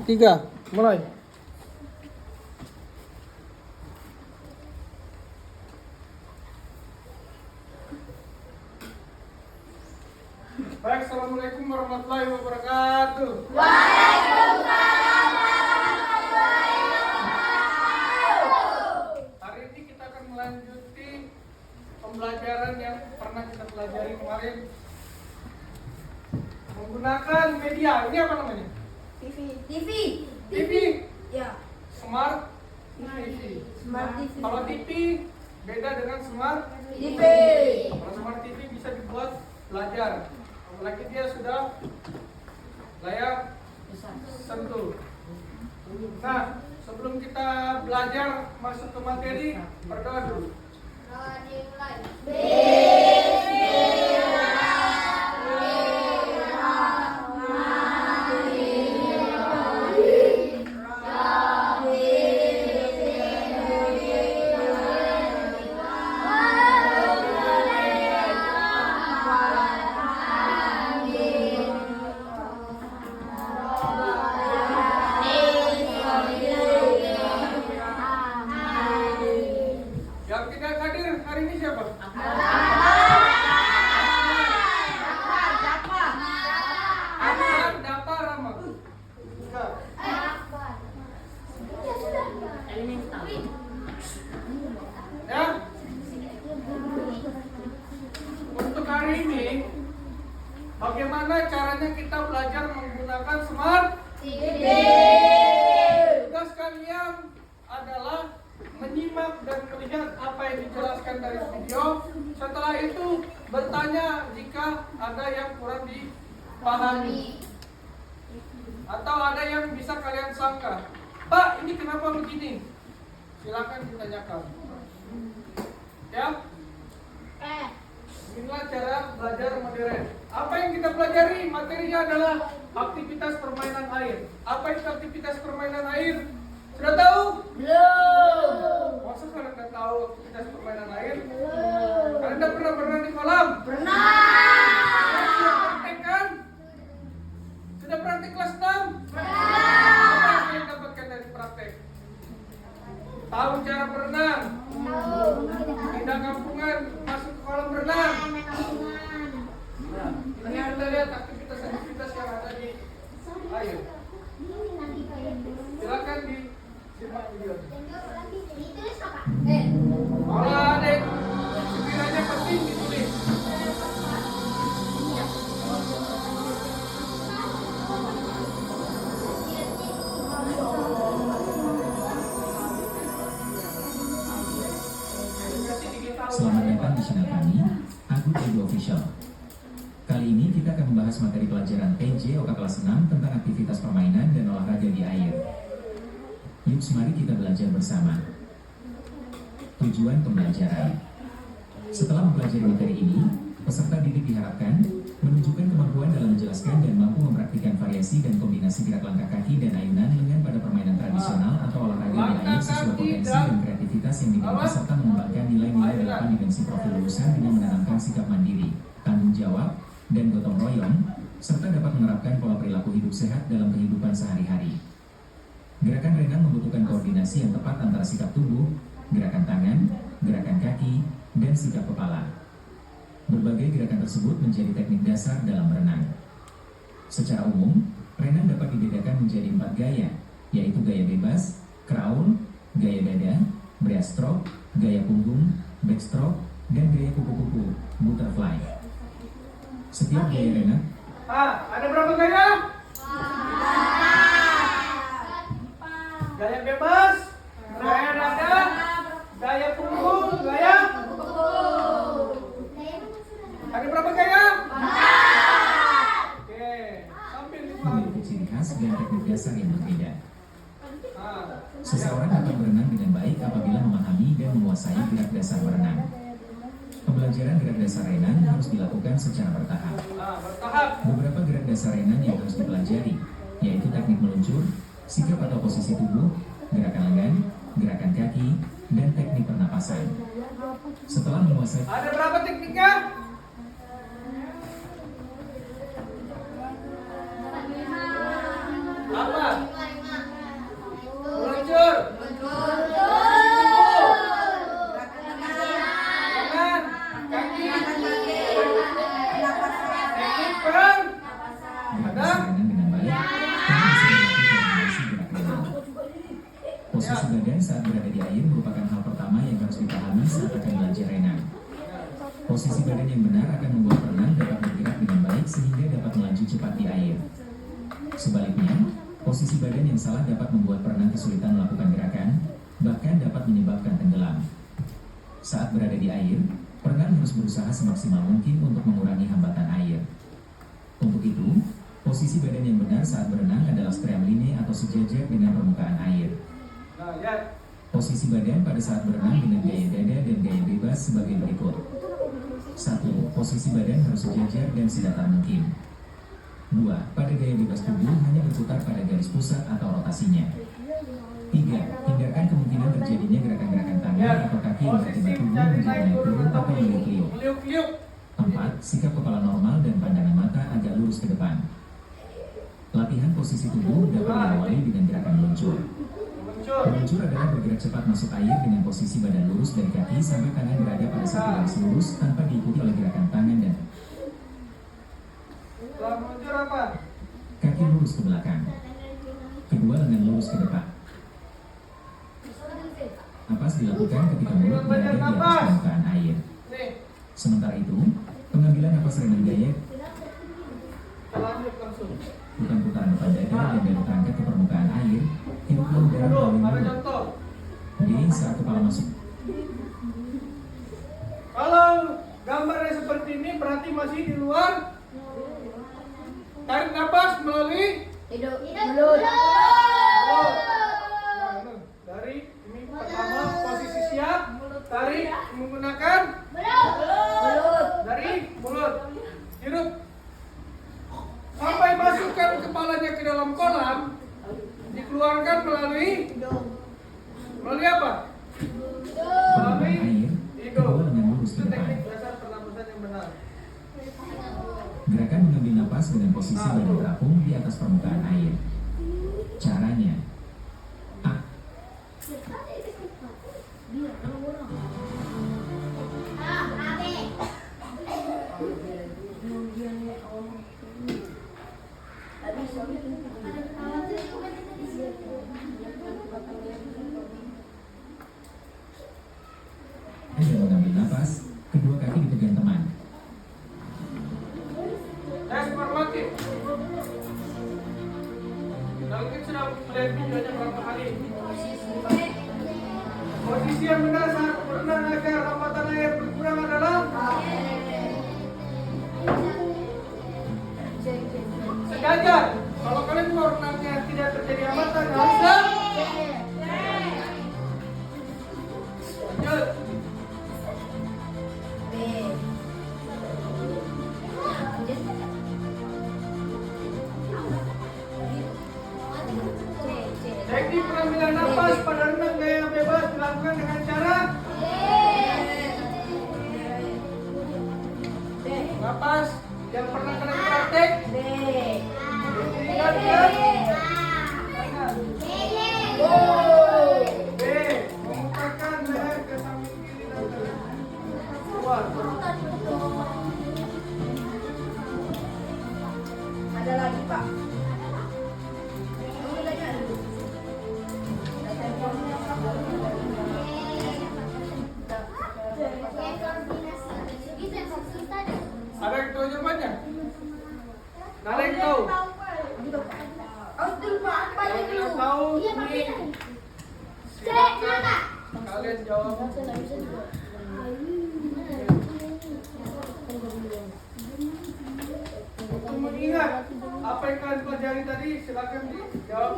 3, mulai. Baik, assalamualaikum warahmatullahi wabarakatuh. Waalaikumsalam warahmatullahi wabarakatuh. Hari ini kita akan melanjuti pembelajaran yang pernah kita pelajari kemarin menggunakan media. Ini apa namanya? TV. Ya. Smart TV. Smart TV. Kalau TV beda dengan smart TV. Kalau smart TV bisa dibuat belajar. Apalagi dia sudah layak sentuh. Nah, sebelum kita belajar masuk ke materi, berdoa dulu. Yang tidak hadir hari ini siapa? Dapa Rama. Enggak. Ya. Untuk hari ini, bagaimana caranya kita belajar menggunakan smart TV? Tugas kalian adalah menyimak dan melihat apa yang dijelaskan dari video. Setelah itu bertanya jika ada yang kurang dipahami atau ada yang bisa kalian sangka. Pak, ini kenapa begini? Silakan ditanyakan. Ya. Inilah cara belajar modern. Apa yang kita pelajari? Materinya adalah aktivitas permainan air. Apa itu aktivitas permainan air? Sudah tahu? Belum. Masa kalian tidak tahu aktivitas permainan air? Kalian tidak pernah berenang di kolam? Pernah. Kalian sudah praktek kan? Sudah praktek kelas 6? Pernah. Apa yang kalian dapatkan dari praktek? Tahu cara berenang? Tidak kampungan masuk ke kolam berenang? Nah, ini kita lihat aktivitas-aktivitas yang ada di air. Silakan disimak video. Kalau ada yang sekiranya penting ditulis. Selamat datang di channel kami, Agut Edu Official. Kali ini kita akan membahas materi pelajaran PJ OK kelas 6 tentang aktivitas permainan dan olahraga di air. Yuk, mari kita belajar bersama. Tujuan pembelajaran. Setelah mempelajari materi ini, peserta didik diharapkan menunjukkan kemampuan dalam menjelaskan dan mampu mempraktikkan variasi dan kombinasi gerak langkah kaki dan ayunan lengan pada permainan tradisional atau olahraga di air sesuai potensi dan kreativitas yang dimiliki serta mengembangkan nilai-nilai dalam dimensi profil lulusan dengan menanamkan sikap mandiri, tanggung jawab, dan gotong royong, serta dapat menerapkan pola perilaku hidup sehat dalam kehidupan sehari-hari. Gerakan renang membutuhkan koordinasi yang tepat antara sikap tubuh, gerakan tangan, gerakan kaki, dan sikap kepala. Berbagai gerakan tersebut menjadi teknik dasar dalam berenang. Secara umum, renang dapat dibedakan menjadi 4 gaya, yaitu gaya bebas, crawl, gaya dada, breaststroke, gaya punggung, backstroke, dan gaya kupu-kupu, butterfly. Setiap gaya renang Ada berapa gaya? Gaya bebas, gaya dada, gaya punggung, gaya. Ada berapa gaya? Oke, sambil dipahami. memiliki ciri khas dan teknik dasar yang berbeda. Ah, Seseorang dapat berenang dengan baik apabila memahami dan menguasai gerak dasar berenang. Pembelajaran gerak dasar renang harus dilakukan secara bertahap. bertahap. Beberapa gerak dasar renang yang harus dipelajari, yaitu teknik meluncur, sikap atau posisi tubuh, gerakan lengan, gerakan kaki, dan teknik pernapasan. Setelah menguasai Ada berapa tekniknya? Apa? Posisi badan saat berada di air merupakan hal pertama yang harus dipahami saat akan belajar renang. Posisi badan yang benar akan membuat perenang dapat bergerak dengan baik sehingga dapat melaju cepat di air. Sebaliknya, posisi badan yang salah dapat membuat perenang kesulitan melakukan gerakan, bahkan dapat menyebabkan tenggelam. Saat berada di air, perenang harus berusaha semaksimal mungkin untuk mengurangi hambatan air. Untuk itu, posisi badan yang benar saat berenang adalah streamline atau sejajar dengan permukaan air. Nah, lihat. Posisi badan pada saat berenang dengan gaya dada dan gaya bebas sebagai berikut. 1. Posisi badan harus sejajar dan sedatar mungkin. 2. Pada gaya bebas tubuh hanya berputar pada garis pusat atau rotasinya. 3. Hindarkan kemungkinan terjadinya gerakan-gerakan tangan atau kaki yang bertiba tubuh menjadi naik turun atau meliuk-liuk. Meliuk-liuk. 4. Sikap kepala normal dan pandangan mata agak lurus ke depan. Latihan posisi tubuh dapat diawali dengan gerakan meluncur. Meluncur adalah bergerak cepat masuk air dengan posisi badan lurus dari kaki sampai tangan berada pada satu garis lurus tanpa diikuti oleh gerakan tangan dan Setelah meluncur apa? kaki lurus ke belakang. Kedua lengan lurus ke depan. Napas dilakukan ketika mulut berada di atas permukaan air. Nih, Sementara itu, pengambilan napas renang gaya kita lanjut langsung. bukan putaran depan dada dan dari terangkat ke permukaan air. Hiduplah udara Aduh, melalui ada mulut. contoh. D. Saat kepala masuk. Kalau gambarnya seperti ini berarti masih di luar. Tarik nafas melalui Hidup. mulut. Mulut. Nah, dari ini pertama posisi siap, tarik menggunakan Mulut. dari mulut. Hidup. Sampai masukkan kepalanya ke dalam kolam, dikeluarkan melalui apa? Permukaan air. Kedua lengan lurus ke Itu depan. teknik dasar pernapasan yang benar. Gerakan mengambil napas dengan posisi badan terapung di atas permukaan air. Caranya. A. Dengan mengambil napas, kedua kaki dipegang teman. Saya superlatif. Kalau kita sudah melihat videonya berapa kali. Posisi yang benar saat berenang agar hambatan air berkurang adalah sejajar. Kalau kalian mau renangnya tidak terjadi hambatan, harusnya lanjut. B. Teknik pengambilan nafas pada renang gaya bebas dilakukan dengan cara napas yang pernah kalian praktek. B. Ingatkan. B. Memutarkan leher ke samping kiri dan kanan. Keluar. Ada lagi, Pak. Ada yang tahu jawabannya? Nada yang tahu? Kalau tidak tahu, ini silakan kalian jawab. Untuk mengingat apa yang kalian pelajari tadi, silakan dijawab.